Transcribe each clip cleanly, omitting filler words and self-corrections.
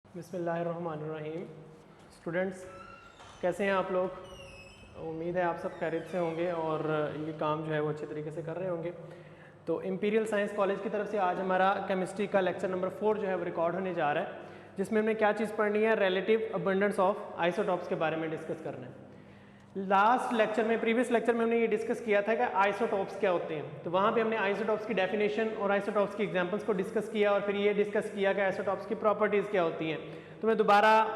बिस्मिल्लाहिर्रहमानिर्रहीम। स्टूडेंट्स कैसे हैं आप लोग? उम्मीद है आप सब खैरियत से होंगे और ये काम जो है वो अच्छे तरीके से कर रहे होंगे। तो इंपीरियल साइंस कॉलेज की तरफ से आज हमारा केमिस्ट्री का लेक्चर नंबर 4 जो है वो रिकॉर्ड होने जा रहा है, जिसमें हमने क्या चीज़ पढ़नी है, रिलेटिव अबंडेंस ऑफ आइसोटॉप्स के बारे में डिस्कस करना है। लास्ट लेक्चर में, प्रीवियस लेक्चर में हमने ये डिस्कस किया था कि आइसोटॉप्स क्या होते हैं। तो वहाँ पे हमने आइसोटॉप्स की डेफिनेशन और आइसोटॉप्स की एग्जांपल्स को डिस्कस किया और फिर ये डिस्कस किया कि आइसोटॉप्स की प्रॉपर्टीज़ क्या होती हैं। तो मैं दोबारा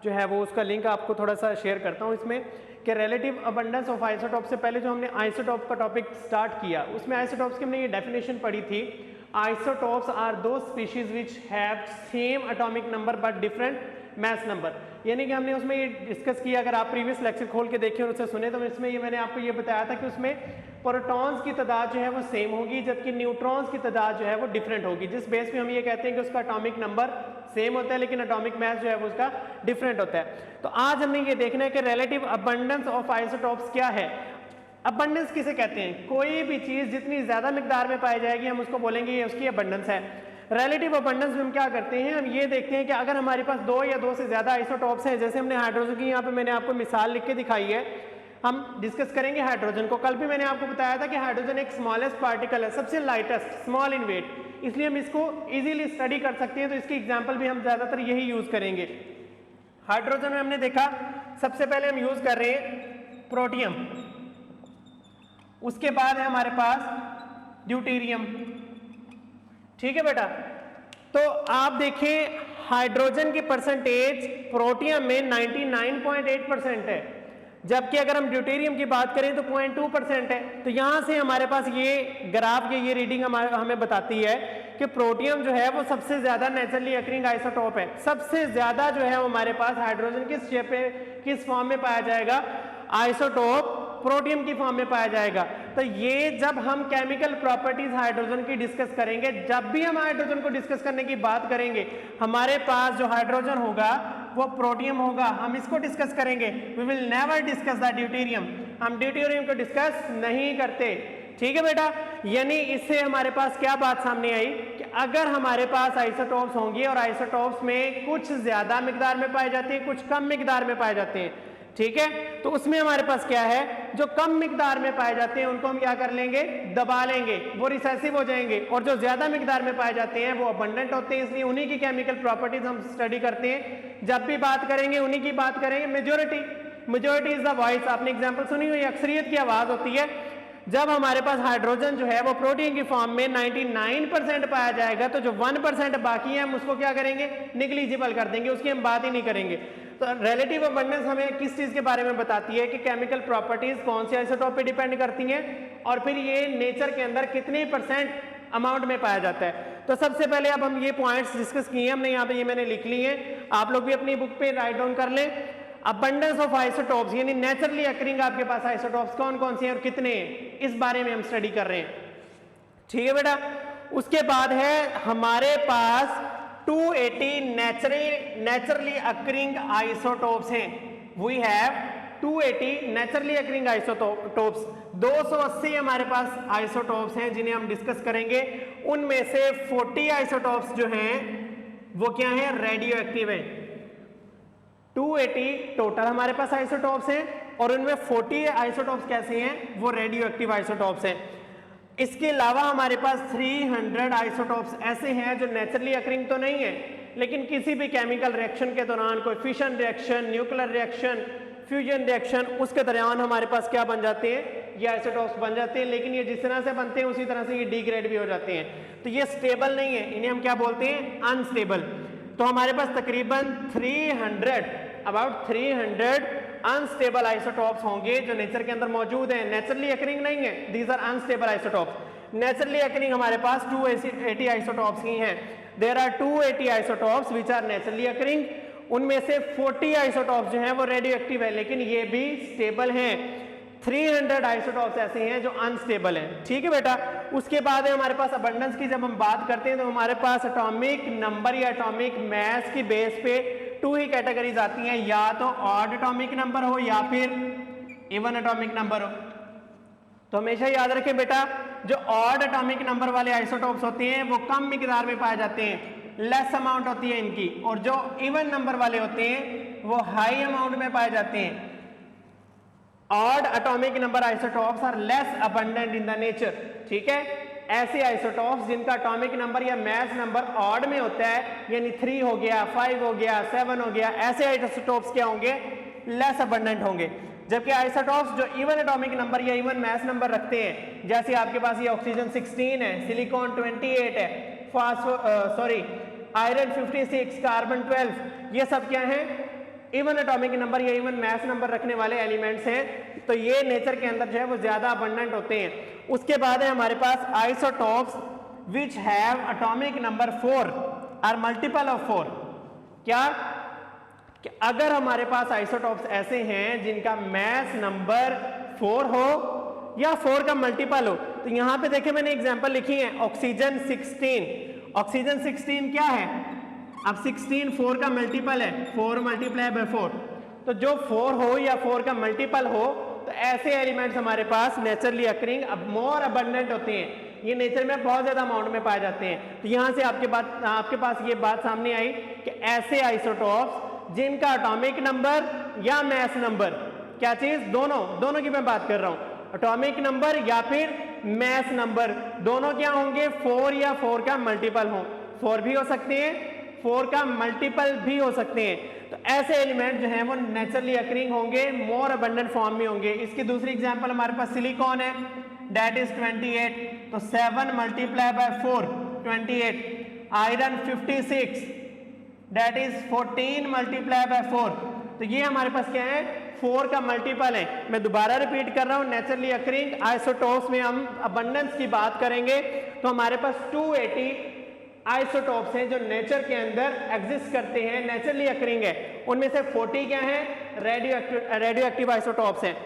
जो है वो उसका लिंक आपको थोड़ा सा शेयर करता हूँ इसमें कि रिलेटिव अबंडेंस ऑफ आइसोटॉप्स से पहले जो हमने आइसोटॉप का टॉपिक स्टार्ट किया उसमें आइसोटॉप्स की हमने ये डेफिनेशन पढ़ी थी। आइसोटॉप्स आर दो species which have same atomic number but different mass number. यानी कि हमने उसमें ये डिस्कस किया, अगर आप प्रीवियस लेक्चर खोल के देखें और उसे सुने तो इसमें ये मैंने आपको ये बताया था कि उसमें प्रोटॉन्स की तादाद जो है वो सेम होगी जबकि न्यूट्रॉन्स की तादाद जो है वो डिफरेंट होगी, जिस बेस पे हम ये कहते हैं कि उसका एटॉमिक नंबर सेम होता है लेकिन एटॉमिक मैस जो है वो उसका डिफरेंट होता है। तो आज हमने ये देखना है कि रिलेटिव अबंडेंस ऑफ आइसोटॉप्स क्या है। अबंडेंस किसे कहते हैं? कोई भी चीज जितनी ज्यादा मिकदार में पाई जाएगी हम उसको बोलेंगे ये उसकी अबंडेंस है। रिलेटिव अबंडेंस में हम क्या करते हैं, हम ये देखते हैं कि अगर हमारे पास दो या दो से ज्यादा आइसोटॉप्स हैं, जैसे हमने हाइड्रोजन की यहाँ पे मैंने आपको मिसाल लिख के दिखाई है, हम डिस्कस करेंगे हाइड्रोजन को। कल भी मैंने आपको बताया था कि हाइड्रोजन एक स्मॉलेस्ट पार्टिकल है, सबसे लाइटेस्ट, स्मॉल इन वेट, इसलिए हम इसको इजीली स्टडी कर सकते हैं। तो इसकी एग्जांपल भी हम ज्यादातर यही यूज करेंगे। हाइड्रोजन में हमने देखा सबसे पहले हम यूज कर रहे हैं प्रोटियम, उसके बाद है हमारे पास ड्यूटेरियम। ठीक है बेटा, तो आप देखें हाइड्रोजन की परसेंटेज प्रोटियम में 99.8% है, जबकि अगर हम ड्यूटेरियम की बात करें तो 0.2% है। तो यहां से हमारे पास ये ग्राफ की ये रीडिंग हमें बताती है कि प्रोटियम जो है वो सबसे ज्यादा नेचुरली अकरिंग आइसोटॉप है। सबसे ज्यादा जो है हमारे पास हाइड्रोजन किस शेप पे, किस फॉर्म में पाया जाएगा, आइसोटॉप प्रोटियम की फॉर्म में पाया जाएगा। तो ये जब हम केमिकल प्रॉपर्टीज हाइड्रोजन की डिस्कस करेंगे, जब भी हम हाइड्रोजन को डिस्कस करने की बात करेंगे, हमारे पास जो हाइड्रोजन होगा वो प्रोटियम होगा, हम इसको डिस्कस करेंगे। We will never discuss the deuterium, हम ड्यूटेरियम को डिस्कस नहीं करते। ठीक है बेटा, यानी इससे हमारे पास क्या बात सामने आई कि अगर हमारे पास आइसोटॉप्स होंगे और आइसोटॉप्स में कुछ ज्यादा मिकदार में पाए जाते हैं, कुछ कम मिकदार में पाए जाते हैं, ठीक है, तो उसमें हमारे पास क्या है, जो कम मिकदार में पाए जाते हैं उनको हम क्या कर लेंगे, दबा लेंगे, वो रिसेसिव हो जाएंगे, और जो ज्यादा मिकदार में पाए जाते हैं वो अबंडेंट होते हैं। इसलिए उन्हीं की केमिकल प्रॉपर्टीज हम स्टडी करते हैं। जब भी बात करेंगे उन्हीं की बात करेंगे। Majority, majority is the voice, आपने एग्जाम्पल सुनी हुई, अक्सरियत की आवाज होती है। जब हमारे पास हाइड्रोजन जो है वो प्रोटीन की फॉर्म में 99% पाया जाएगा, तो जो 1% बाकी है हम उसको क्या करेंगे, निग्लिजिबल कर देंगे, उसकी हम बात ही नहीं करेंगे। तो रिलेटिव अबंडेंस हमें किस चीज के बारे में बताती है कि केमिकल प्रॉपर्टीज कौन से आइसोटॉप पे डिपेंड करती हैं और फिर ये नेचर के अंदर कितने % अमाउंट में पाया जाता है। तो सबसे पहले अब हम ये पॉइंट्स डिस्कस किए, हमने यहाँ पे ये मैंने लिख लिए हैं, आप लोग भी अपनी बुक पे राइट डाउन कर लें। अबंडेंस ऑफ आइसोटॉप्स यानी नेचुरली अकरिंग आपके पास आइसोटॉप्स कौन कौन से हैं और कितने हैं, इस बारे में हम स्टडी कर रहे हैं। ठीक है बेटा, उसके बाद है हमारे पास 280 नेचुरली अकरिंग आइसोटॉप्स हैं। We have 280 naturally occurring isotopes. 280 हमारे पास आइसोटॉप्स हैं जिन्हें हम डिस्कस करेंगे। उनमें से 40 आइसोटॉप्स जो हैं वो क्या हैं, रेडियो एक्टिव हैं। 280 टोटल हमारे पास आइसोटॉप्स हैं और उनमें 40 आइसोटॉप्स कैसे हैं, वो रेडियो एक्टिव आइसोटॉप्स हैं। इसके अलावा हमारे पास 300 आइसोटॉप्स ऐसे हैं जो नेचुरली अकरिंग तो नहीं है, लेकिन किसी भी केमिकल रिएक्शन के दौरान, कोई fission reaction, nuclear reaction, fusion reaction, उसके दौरान हमारे पास क्या बन जाते हैं, ये आइसोटॉप्स बन जाते हैं। लेकिन ये जिस तरह से बनते हैं उसी तरह से ये डिग्रेड भी हो जाते हैं। तो ये स्टेबल नहीं है, इन्हें हम क्या बोलते हैं, अनस्टेबल। तो हमारे पास तकरीबन 300 अनस्टेबल आइसोटॉप्स होंगे जो नेचर के अंदर मौजूद हैं, नेचुरली अकरिंग नहीं है। These are unstable isotopes. Naturally occurring हमारे पास 280 आइसोटॉप्स ही हैं। There are 280 isotopes which are naturally occurring. उनमें से 40 आइसोटॉप्स जो हैं वो रेडियो एक्टिव है, लेकिन ये भी स्टेबल हैं। 300 आइसोटॉप्स ऐसे हैं जो अनस्टेबल हैं। ठीक है बेटा, उसके बाद है हमारे पास अबंडेंस की जब हम बात करते हैं तो हमारे पास एटॉमिक नंबर या एटॉमिक मास की बेस पे 2 ही कैटेगरीज आती हैं, या तो ऑड एटॉमिक नंबर हो या फिर इवन एटॉमिक नंबर हो। तो हमेशा याद रखें बेटा, जो ऑड एटॉमिक नंबर वाले आइसोटॉप्स होते हैं वो कम मिकदार में पाए जाते हैं, लेस अमाउंट होती है इनकी, और जो इवन नंबर वाले होते हैं वो हाई अमाउंट में पाए जाते हैं। Odd atomic number isotopes are less abundant in the nature. ठीक है, ऐसे आइसोटॉप्स जिनका एटॉमिक नंबर या मास नंबर ऑड में होता है, यानी 3 हो गया, 5 हो गया, 7 हो गया, ऐसे आइसोटॉप्स क्या होंगे, लेस अबंडेंट होंगे। जबकि आइसोटॉप्स जो इवन एटॉमिक नंबर या इवन मास नंबर रखते हैं, जैसे आपके पास ये ऑक्सीजन 16 है, सिलिकॉन 28 है, आयरन 56, कार्बन 12, ये सब क्या है, इवन एटॉमिक नंबर या इवन मास नंबर रखने वाले एलिमेंट्स हैं। तो ये नेचर के अंदर जो है वो ज्यादा अबंडेंट होते हैं। उसके बाद है हमारे पास isotopes which have atomic number 4 और मल्टीपल ऑफ 4। क्या कि अगर हमारे पास आइसोटॉप्स ऐसे हैं जिनका मास नंबर 4 हो या 4 का मल्टीपल हो, तो यहां पे देखिए मैंने एग्जांपल लिखी है, ऑक्सीजन 16। ऑक्सीजन 16 क्या है, अब 16 4 का मल्टीपल है, 4 मल्टीप्लाई बाय 4, तो जो 4 हो या 4 का मल्टीपल हो, तो ऐसे एलिमेंट्स हमारे पास नेचुरली अकरिंग अब मोर अबंडेंट होते हैं, ये नेचर में बहुत ज्यादा अमाउंट में पाए जाते हैं। तो यहां से आपके पास ये बात सामने आई कि ऐसे आइसोटॉप्स जिनका एटॉमिक नंबर या मास नंबर, क्या चीज, दोनों की मैं बात कर रहा हूं, एटॉमिक नंबर या फिर मास नंबर, दोनों क्या होंगे, 4 या 4 का मल्टीपल हो, 4 भी हो सकते हैं, 4 का मल्टीपल भी हो सकते हैं। तो ऐसे एलिमेंट जो हैं वो नेचुरली अकरिंग होंगे, मोर अबंडेंट फॉर्म में होंगे। इसकी दूसरी एग्जांपल हमारे पास सिलिकॉन है, दैट इज 28, तो 7 multiply by 4 28। Iron 56, that is 14 multiply by 4, तो ये हमारे पास क्या है, 4 का मल्टीपल है। मैं दोबारा रिपीट कर रहा हूं, नेचुरली अकरिंग आइसोटॉप्स में हम अबंडेंस की बात करेंगे तो हमारे पास 280 आइसोटॉप्स हैं जो नेचर के अंदर एग्जिस्ट करते हैं, नेचुरली अकरिंग है। उनमें से 40 क्या है, रेडियो एक्टिव आइसोटॉप्स हैं।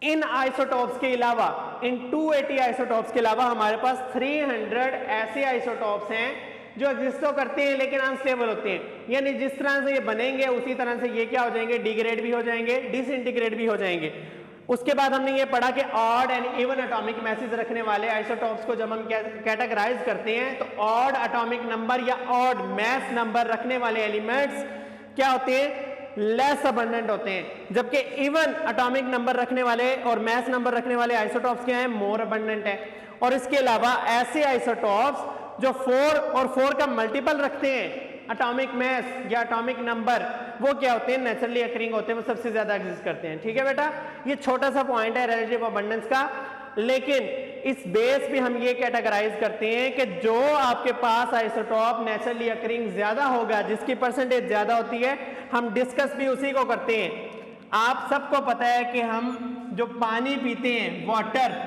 इन आइसोटॉप्स के अलावा, इन 280 आइसोटॉप्स के अलावा हमारे पास 300 ऐसे आइसोटॉप्स हैं जो एग्जिस्ट तो करते हैं लेकिन अनस्टेबल होते हैं, यानी जिस तरह से ये बनेंगे उसी तरह से ये क्या हो जाएंगे, डिग्रेड भी हो जाएंगे, डिसइंटीग्रेट भी हो जाएंगे। उसके बाद हमने ये पढ़ा कि odd and even atomic message रखने वाले आइसोटॉप्स को जब हम कैटेगराइज करते हैं तो ऑड एटॉमिक नंबर या ऑड मास नंबर रखने वाले एलिमेंट्स क्या होते हैं, लेस अबंडेंट होते हैं, जबकि इवन एटॉमिक नंबर रखने वाले और मास नंबर रखने वाले आइसोटॉप्स क्या है, मोर अबंडेंट है। और इसके अलावा ऐसे आइसोटॉप्स जो 4 और 4 का मल्टीपल रखते हैं, एटॉमिक मास या एटॉमिक नंबर, वो क्या होते हैं, नेचुरली अकरिंग होते हैं, वो सबसे ज्यादा एग्जिस्ट करते हैं। ठीक है बेटा, ये छोटा सा पॉइंट है रिलेटिव अबंडेंस का, लेकिन इस बेस पे हम ये कैटेगराइज करते हैं कि जो आपके पास आइसोटॉप नेचुरली अकरिंग ज्यादा होगा, जिसकी परसेंटेज ज्यादा होती है, हम डिस्कस भी उसी को करते हैं। आप सबको पता है कि हम जो पानी पीते हैं, वाटर,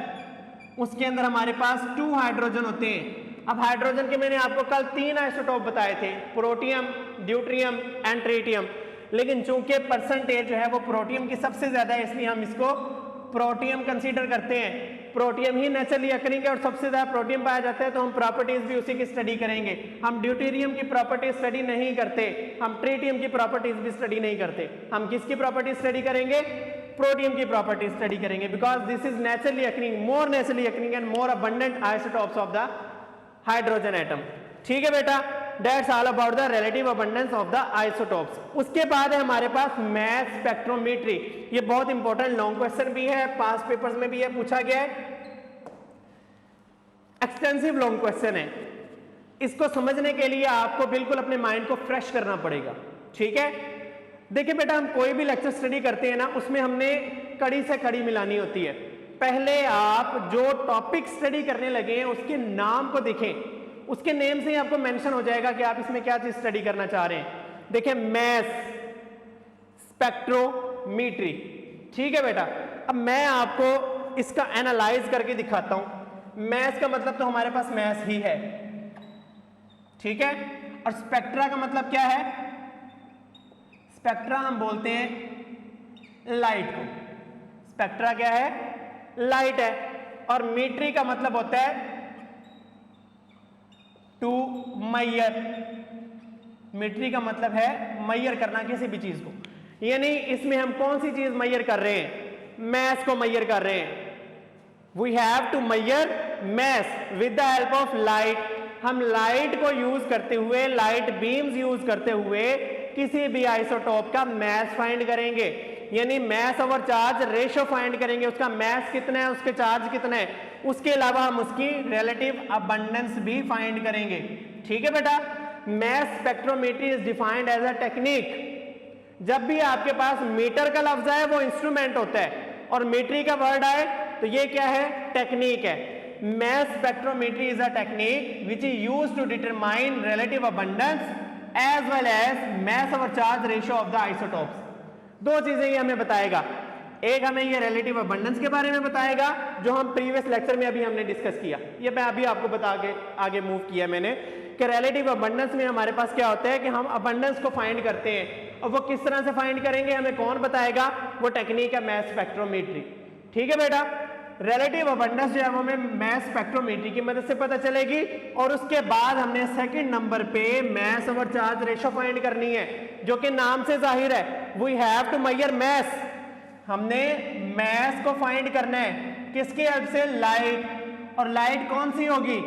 उसके अंदर हमारे पास 2 हाइड्रोजन होते हैं। अब हाइड्रोजन के मैंने आपको कल 3 आइसोटॉप बताए थे, प्रोटियम, ड्यूट्रियम एंड ट्रिटियम, लेकिन चूंकि परसेंटेज जो है वो प्रोटियम की सबसे ज्यादा है, इसलिए हम इसको प्रोटियम कंसीडर करते हैं। प्रोटियम ही नेचुरली अकरिंग है और सबसे ज्यादा प्रोटियम पाया जाता है, तो हम प्रॉपर्टीज भी उसी की स्टडी करेंगे। हम ड्यूटेरियम की प्रॉपर्टी स्टडी नहीं करते, हम ट्रिटियम की प्रॉपर्टीज भी स्टडी नहीं करते। हम किसकी प्रॉपर्टी स्टडी करेंगे, प्रोटियम की प्रॉपर्टी स्टडी करेंगे, because this is naturally occurring, more naturally occurring and more abundant isotopes of the hydrogen atom. ठीक है बेटा, that's all about the relative abundance of the isotopes. उसके बाद है हमारे पास मास स्पेक्ट्रोमेट्री। ये बहुत इंपॉर्टेंट लॉन्ग क्वेश्चन भी है, पास पेपर्स में भी ये पूछा गया है, एक्सटेंसिव लॉन्ग क्वेश्चन है। इसको समझने के लिए आपको बिल्कुल अपने माइंड को फ्रेश करना पड़ेगा। ठीक है, देखिए बेटा, हम कोई भी लेक्चर स्टडी करते हैं ना, उसमें हमने कड़ी से कड़ी मिलानी होती है। पहले आप जो टॉपिक स्टडी करने लगे हैं उसके नाम को देखें, उसके नेम से ही आपको मेंशन हो जाएगा कि आप इसमें क्या चीज स्टडी करना चाह रहे हैं। देखिए, मैस स्पेक्ट्रोमेट्री। ठीक है बेटा, अब मैं आपको इसका एनालाइज करके दिखाता हूं। मैस का मतलब तो हमारे पास मैस ही है, ठीक है, और स्पेक्ट्रा का मतलब क्या है, स्पेक्ट्रा हम बोलते हैं लाइट को। स्पेक्ट्रा क्या है, लाइट है, और मीट्री का मतलब होता है टू मैयर। मीट्री का मतलब है मैयर करना किसी भी चीज को, यानी इसमें हम कौन सी चीज मैयर कर रहे हैं, मैस को मैयर कर रहे हैं। We have to measure mass with the help of light. हम लाइट को यूज करते हुए, लाइट बीम्स यूज करते हुए किसी भी आइसोटोप का मास फाइंड करेंगे, यानी मास ओवर चार्ज रेशियो फाइंड करेंगे, उसका मास कितना है, उसके चार्ज कितना है, उसके अलावा हम उसकी रिलेटिव अबंडेंस भी फाइंड करेंगे। ठीक है बेटा, mass spectrometry is defined as a technique. जब भी आपके पास मीटर का लफ्ज आए वो इंस्ट्रूमेंट होता है, और मीट्री का वर्ड आए तो ये क्या है, टेक्निक है। Mass spectrometry is a technique which is used to determine relative abundance as well as mass over charge ratio of the isotopes. दो चीजें ये हमें बताएगा, एक हमें ये रिलेटिव अबंडेंस के बारे में बताएगा जो हम प्रीवियस लेक्चर में अभी हमने डिस्कस किया, ये मैं अभी आपको बता के आगे मूव किया मैंने कि रिलेटिव अबंडेंस में हमारे पास क्या होता है कि हम अबंडेंस को फाइंड करते हैं, और वो किस तरह से फाइंड करेंगे हमें कौन बताएगा, वो टेक्निक है मास स्पेक्ट्रोमेट्री। ठीक है बेटा, रिलेटिव अबंडेंस जो है वो हमें मास स्पेक्ट्रोमेट्री की मदद से पता चलेगी, और उसके बाद हमने सेकंड नंबर पे मास ओवर चार्ज रेशियो फाइंड करनी है, जो कि नाम से जाहिर है, वी हैव टू मेजर मास। हमने मास को फाइंड करना है किसके हेल्प से, लाइट, और लाइट कौन सी होगी,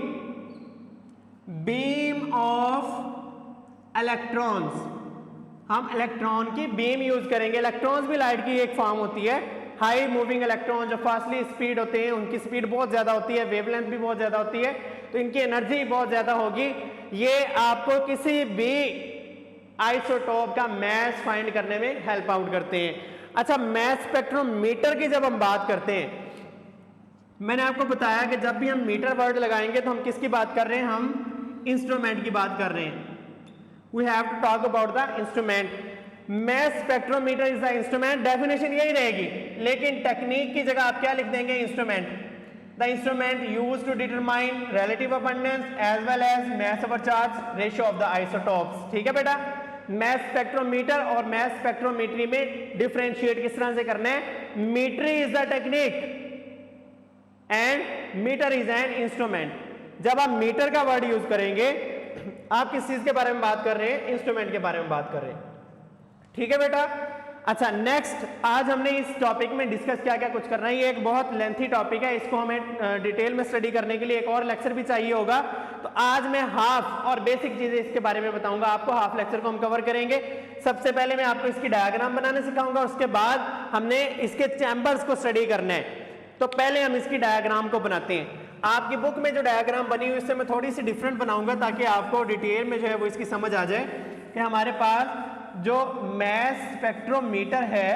बीम ऑफ इलेक्ट्रॉन्स। हम इलेक्ट्रॉन की बीम यूज करेंगे, इलेक्ट्रॉन्स भी लाइट की एक फॉर्म होती है। हाई मूविंग इलेक्ट्रॉन जो फास्टली स्पीड होते हैं, उनकी स्पीड बहुत ज्यादा होती है, वेवलेंथ भी बहुत ज्यादा होती है, तो इनकी एनर्जी बहुत ज्यादा होगी। ये आपको किसी भी आइसोटोप का मास फाइंड करने में हेल्प आउट करते हैं। अच्छा, मास स्पेक्ट्रोमीटर की जब हम बात करते हैं, मैंने आपको बताया कि जब भी हम मीटर वर्ड लगाएंगे तो हम किसकी बात कर रहे हैं, हम इंस्ट्रूमेंट की बात कर रहे हैं। We have to talk about the instrument. Mass spectrometer is the instrument, definition यही रहेगी, लेकिन टेक्निक की जगह आप क्या लिख देंगे, instrument. The instrument used to determine relative abundance as well as mass over charge ratio of the isotopes. ठीक है बेटा, मास स्पेक्ट्रोमीटर और मास स्पेक्ट्रोमेट्री में डिफरेंशिएट किस तरह से करना है, metry is the technique and meter is an instrument. जब आप मीटर का वर्ड यूज करेंगे, आप किस चीज के बारे में बात कर रहे हैं, इंस्ट्रूमेंट के बारे में बात कर रहे हैं। ठीक है बेटा, अच्छा नेक्स्ट, आज हमने इस टॉपिक में डिस्कस क्या क्या कुछ करना है। ये एक बहुत लेंथी टॉपिक है, इसको हमें डिटेल में स्टडी करने के लिए एक और लेक्चर भी चाहिए होगा, तो आज मैं हाफ और बेसिक चीजें इसके बारे में बताऊंगा आपको। हाफ लेक्चर को हम कवर करेंगे। सबसे पहले मैं आपको इसकी डायग्राम बनाने सिखाऊंगा, उसके बाद हमने इसके चैम्बर्स को स्टडी करना है। तो पहले हम इसकी डायग्राम को बनाते हैं। आपकी बुक में जो डायग्राम बनी हुई उससे मैं थोड़ी सी डिफरेंट बनाऊंगा, ताकि आपको डिटेल में जो है वो इसकी समझ आ जाए कि हमारे पास जो मास स्पेक्ट्रोमीटर है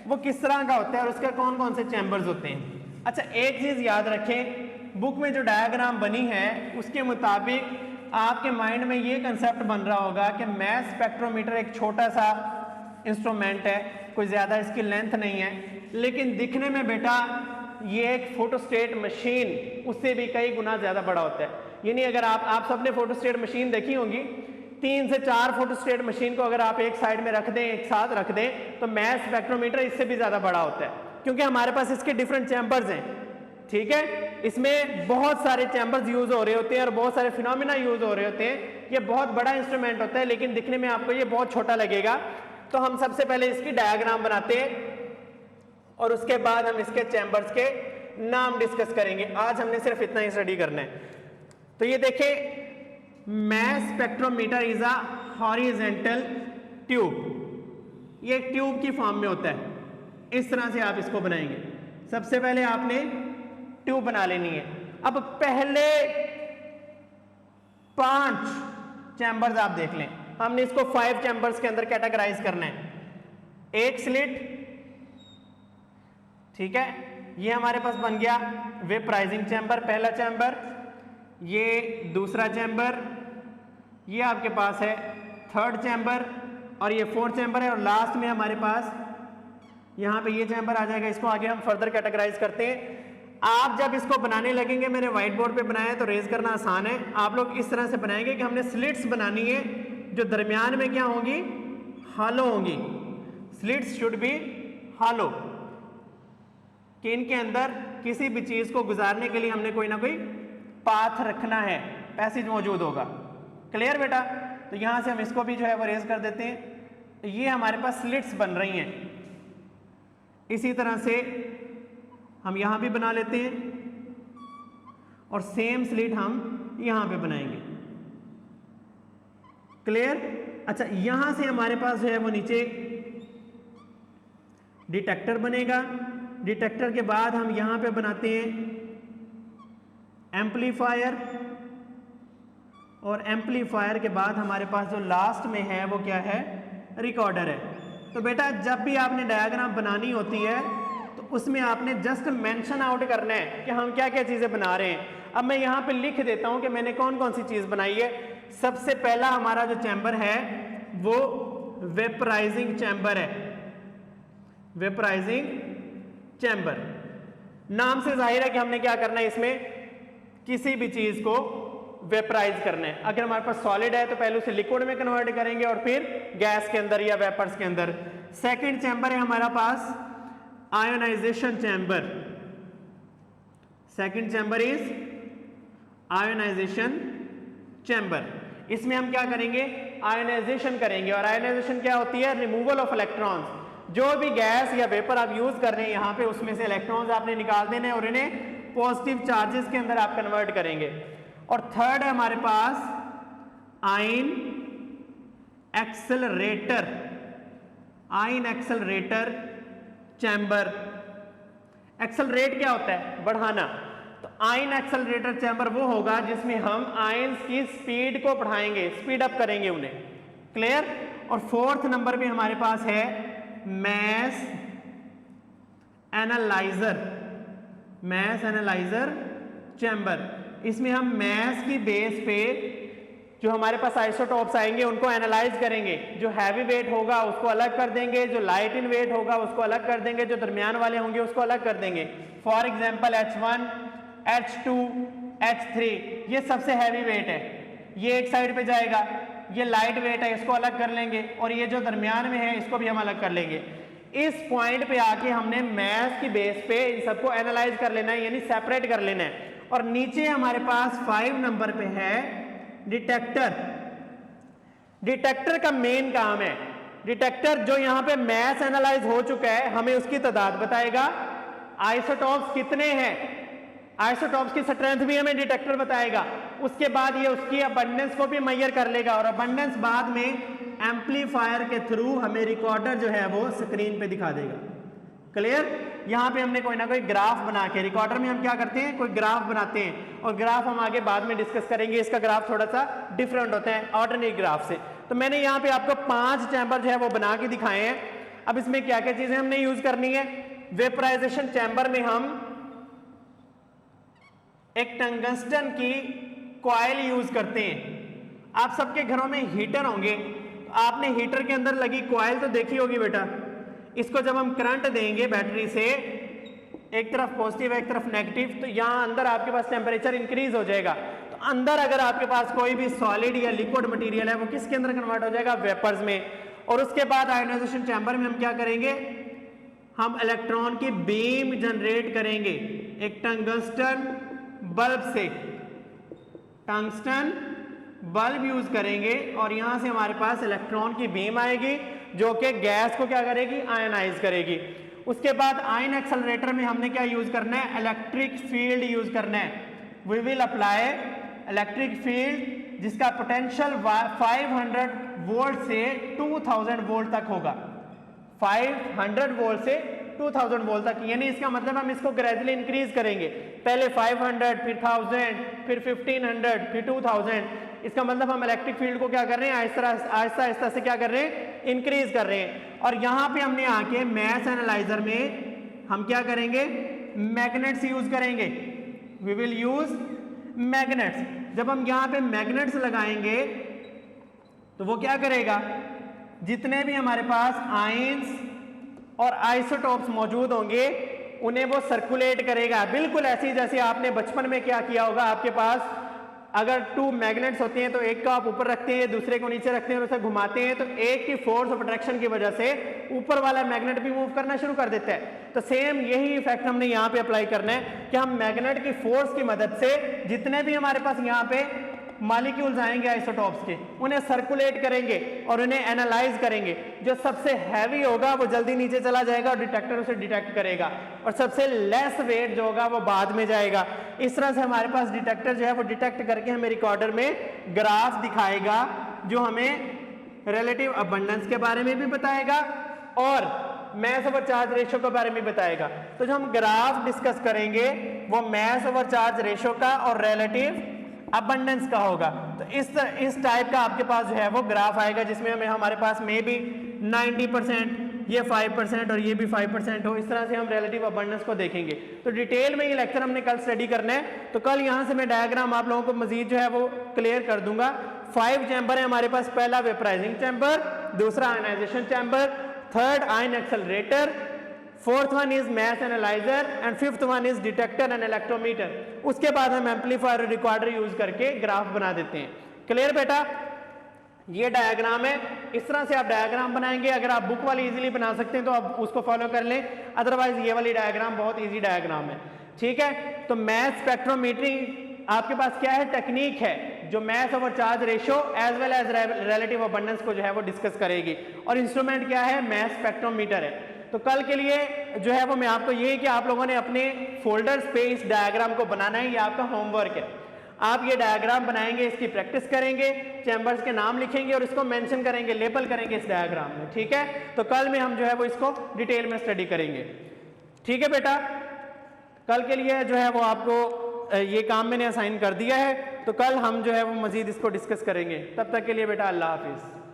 वो किस तरह का होता है और उसके कौन कौन से चैम्बर्स होते हैं। अच्छा, एक चीज याद रखें, बुक में जो डायग्राम बनी है उसके मुताबिक आपके माइंड में ये कंसेप्ट बन रहा होगा कि मास स्पेक्ट्रोमीटर एक छोटा सा इंस्ट्रूमेंट है, कोई ज्यादा इसकी लेंथ नहीं है, लेकिन दिखने में बेटा ये एक फोटोस्टेट मशीन उससे भी कई गुना ज्यादा बड़ा होता है। यानी अगर आप सबने फोटोस्टेट मशीन देखी होंगी, 3 से 4 फोटोस्टेट मशीन को अगर आप एक साइड में रख दें, एक साथ रख दें, तो मास स्पेक्ट्रोमीटर इससे भी ज्यादा बड़ा होता है, क्योंकि हमारे पास इसके डिफरेंट चैम्बर्स हैं। ठीक है, इसमें बहुत सारे चैम्बर्स यूज हो रहे होते हैं और बहुत सारे फिनोमिना यूज हो रहे होते हैं। ये बहुत बड़ा इंस्ट्रूमेंट होता है, लेकिन दिखने में आपको ये बहुत छोटा लगेगा। तो हम सबसे पहले इसकी डायग्राम बनाते हैं और उसके बाद हम इसके चैम्बर्स के नाम डिस्कस करेंगे। आज हमने सिर्फ इतना ही स्टडी करना है। तो ये देखें, मास spectrometer is a horizontal tube. ये एक ट्यूब की फॉर्म में होता है, इस तरह से आप इसको बनाएंगे। सबसे पहले आपने ट्यूब बना लेनी है। अब पहले 5 चैम्बर्स आप देख लें, हमने इसको 5 चैम्बर्स के अंदर कैटेगराइज करना है। एक स्लिट, ठीक है, ये हमारे पास बन गया वेपराइजिंग चैम्बर, पहला चैम्बर, ये दूसरा चैम्बर, ये आपके पास है थर्ड चैम्बर, और ये 4th चैम्बर है, और लास्ट में हमारे पास यहाँ पे ये चैम्बर आ जाएगा। इसको आगे हम फर्दर कैटेगराइज करते हैं। आप जब इसको बनाने लगेंगे, मैंने व्हाइट बोर्ड पे बनाया है तो रेज करना आसान है, आप लोग इस तरह से बनाएंगे कि हमने स्लिट्स बनानी है जो दरमियान में क्या होंगी, हॉलो होंगी। स्लिट्स शुड बी हॉलो, कि इनके अंदर किसी भी चीज को गुजारने के लिए हमने कोई ना कोई पाथ रखना है, पैसेज मौजूद होगा। क्लियर बेटा? तो यहां से हम इसको भी जो है वो रेज कर देते हैं। ये हमारे पास स्लिट्स बन रही हैं। इसी तरह से हम यहां भी बना लेते हैं और सेम स्लिट हम यहां पे बनाएंगे। क्लियर। अच्छा, यहां से हमारे पास जो है वो नीचे डिटेक्टर बनेगा। डिटेक्टर के बाद हम यहां पे बनाते हैं एम्पलीफायर, और एम्पलीफायर के बाद हमारे पास जो लास्ट में है वो क्या है, रिकॉर्डर है। तो बेटा जब भी आपने डायग्राम बनानी होती है तो उसमें आपने जस्ट मेंशन आउट करना है कि हम क्या क्या चीजें बना रहे हैं। अब मैं यहाँ पे लिख देता हूं कि मैंने कौन कौन सी चीज बनाई है। सबसे पहला हमारा जो चैम्बर है वो वेपराइजिंग चैम्बर है। वेपराइजिंग चैम्बर, नाम से जाहिर है कि हमने क्या करना है, इसमें किसी भी चीज को वेपराइज करना है। अगर हमारे पास सॉलिड है तो पहले उसे लिक्विड में कन्वर्ट करेंगे और फिर गैस के अंदर या वेपर्स के अंदर। सेकंड चैम्बर है हमारा पास ionisation chamber. Second chamber is ionisation chamber. इसमें हम क्या करेंगे, आयोनाइजेशन करेंगे। और आयोनाइजेशन क्या होती है, रिमूवल ऑफ इलेक्ट्रॉन्स। जो भी गैस या वेपर आप यूज कर रहे हैं यहाँ पे उसमें से इलेक्ट्रॉन्स आपने निकाल देने और इन्हें पॉजिटिव चार्जेस के अंदर आप कन्वर्ट करेंगे। और थर्ड है हमारे पास ion accelerator. Ion accelerator chamber. Accelerate क्या होता है, बढ़ाना। तो आयन एक्सेलरेटर चैम्बर वो होगा जिसमें हम आयंस की स्पीड को बढ़ाएंगे, स्पीड अप करेंगे उन्हें। क्लियर। और फोर्थ नंबर पे हमारे पास है mass analyser. Mass analyser chamber. इसमें हम मैस की बेस पे जो हमारे पास आइसोटॉप्स आएंगे उनको एनालाइज करेंगे। जो हैवी वेट होगा उसको अलग कर देंगे, जो लाइट इन वेट होगा उसको अलग कर देंगे, जो दरमियान वाले होंगे उसको अलग कर देंगे। For example H1, H2, H3 ये सबसे हैवी वेट है, ये एक साइड पे जाएगा। ये लाइट वेट है, इसको अलग कर लेंगे। और ये जो दरमियान में है इसको भी हम अलग कर लेंगे। इस पॉइंट पे आके हमने मैस की बेस पे इन सबको एनालाइज कर लेना है, यानी सेपरेट कर लेना है। और नीचे हमारे पास 5 नंबर पे है डिटेक्टर। डिटेक्टर का मेन काम है, डिटेक्टर जो यहां पे मैस एनालाइज हो चुका है हमें उसकी तादाद बताएगा, आइसोटॉप्स कितने हैं, आइसोटॉप्स की स्ट्रेंथ भी हमें डिटेक्टर बताएगा। उसके बाद ये उसकी अबंडेंस को भी मेजर कर लेगा और अबंडेंस बाद में एम्पलीफायर के थ्रू हमें रिकॉर्डर जो है वो स्क्रीन पे दिखा देगा। क्लियर। यहां पे हमने कोई ना कोई ग्राफ बना के, रिकॉर्डर में हम क्या करते हैं, कोई ग्राफ बनाते हैं और ग्राफ हम आगे बाद में डिस्कस करेंगे। इसका ग्राफ थोड़ा सा डिफरेंट होता है ऑर्डिनरी ग्राफ से। तो मैंने यहाँ पे आपको 5 चैम्बर जो है वो बना के दिखाए हैं। अब इसमें क्या क्या चीजें हमने यूज करनी है। वेपराइजेशन चैम्बर में हम एक टंगस्टन की कॉइल यूज करते हैं। आप सबके घरों में हीटर होंगे, तो आपने हीटर के अंदर लगी कॉइल तो देखी होगी बेटा। इसको जब हम करंट देंगे बैटरी से, एक तरफ पॉजिटिव एक तरफ नेगेटिव, तो यहाँ अंदर आपके पास टेम्परेचर इंक्रीज हो जाएगा। तो अंदर अगर आपके पास कोई भी सॉलिड या लिक्विड मटेरियल है वो किसके अंदर कन्वर्ट हो जाएगा, वेपर्स में। और उसके बाद आयोनाइजेशन चैम्बर में हम क्या करेंगे, हम इलेक्ट्रॉन की बीम जनरेट करेंगे एक टंगस्टन बल्ब से। टंगस्टन बल्ब यूज करेंगे और यहां से हमारे पास इलेक्ट्रॉन की बीम आएगी जो कि गैस को क्या करेगी, आयनाइज करेगी। उसके बाद आयन एक्सेलरेटर में हमने क्या यूज करना है, इलेक्ट्रिक फील्ड यूज करना है। We will apply electric field जिसका पोटेंशियल 500 वोल्ट से 2000 वोल्ट तक होगा। 500 वोल्ट से 2000 वोल्ट तक, यानी इसका मतलब हम इसको ग्रेजुअली इंक्रीज करेंगे। पहले 500, फिर 1000, फिर 1500, फिर 2000। इसका मतलब हम इलेक्ट्रिक फील्ड को क्या कर रहे हैं, आहिस्ता आहिस्ता से क्या कर रहे हैं, इंक्रीज कर रहे हैं। और यहां पे हमने आके मैस एनालाइजर में हम क्या करेंगे, मैग्नेट्स यूज करेंगे। We will use magnets. जब हम यहां पे मैग्नेट्स लगाएंगे तो वो क्या करेगा, जितने भी हमारे पास आयंस और आइसोटॉप्स मौजूद होंगे उन्हें वो सर्कुलेट करेगा। बिल्कुल ऐसे ही जैसे आपने बचपन में क्या किया होगा, आपके पास अगर 2 मैग्नेट्स होते हैं तो एक को आप ऊपर रखते हैं, दूसरे को नीचे रखते हैं और उसे घुमाते हैं, तो एक की फोर्स ऑफ अट्रैक्शन की वजह से ऊपर वाला मैग्नेट भी मूव करना शुरू कर देता है। तो सेम यही इफेक्ट हमने यहाँ पे अप्लाई करना है कि हम मैग्नेट की फोर्स की मदद से जितने भी हमारे पास यहाँ पे मॉलिक्यूल्स आएंगे आइसोटॉप्स के, उन्हें सर्कुलेट करेंगे और उन्हें एनालाइज करेंगे। जो सबसे हैवी होगा वो जल्दी नीचे चला जाएगा और डिटेक्टर उसे डिटेक्ट करेगा, और सबसे लेस वेट जो होगा वो बाद में जाएगा। इस तरह से हमारे पास डिटेक्टर जो है वो डिटेक्ट करके हमें रिकॉर्डर में ग्राफ दिखाएगा जो हमें रिलेटिव अबंडेंस के बारे में भी बताएगा और मास ओवर चार्ज रेशियो के बारे में बताएगा। तो जो हम ग्राफ डिस्कस करेंगे वो मास ओवर चार्ज रेशियो का और रिलेटिव अबंडेंस का होगा। तो इस टाइप का आपके पास जो है वो ग्राफ आएगा जिसमें हमें हमारे पास मे बी 90%, ये 5% और ये भी 5% हो। इस तरह से हम रिलेटिव अबंडेंस को देखेंगे। तो डिटेल में ये लेक्चर हमने कल स्टडी करना है। तो कल यहाँ से मैं डायग्राम आप लोगों को मजीद जो है वो क्लियर कर दूंगा। 5 चैम्बर है हमारे पास, पहला वेपराइजिंग चैम्बर, दूसरा ionisation chamber, third ion accelerator, fourth one is mass analyser and fifth one is detector and electrometer. उसके बाद हम एम्पलीफायर और रिकॉर्डर यूज करके ग्राफ बना देते हैं। क्लियर बेटा? ये डायग्राम है, इस तरह से आप डायग्राम बनाएंगे। अगर आप बुक वाली इजीली बना सकते हैं तो आप उसको फॉलो कर लें, अदरवाइज ये वाली डायग्राम बहुत इजी डायग्राम है। ठीक है, तो मास स्पेक्ट्रोमीट्री आपके पास क्या है, टेक्निक है जो mass over charge ratio as well as relative abundance को जो है वो डिस्कस करेगी। और इंस्ट्रूमेंट क्या है, मास स्पेक्ट्रोमीटर है। तो कल के लिए जो है वो मैं आपको ये कि आप लोगों ने अपने फोल्डर्स पे इस डायग्राम को बनाना है, ये आपका होमवर्क है। आप ये डायग्राम बनाएंगे, इसकी प्रैक्टिस करेंगे, चैम्बर्स के नाम लिखेंगे और इसको मेंशन करेंगे, लेबल करेंगे इस डायग्राम में। ठीक है, तो कल में हम जो है वो इसको डिटेल में स्टडी करेंगे। ठीक है बेटा, कल के लिए जो है वो आपको ये काम मैंने असाइन कर दिया है। तो कल हम जो है वो मजीद इसको डिस्कस करेंगे। तब तक के लिए बेटा अल्लाह हाफिज।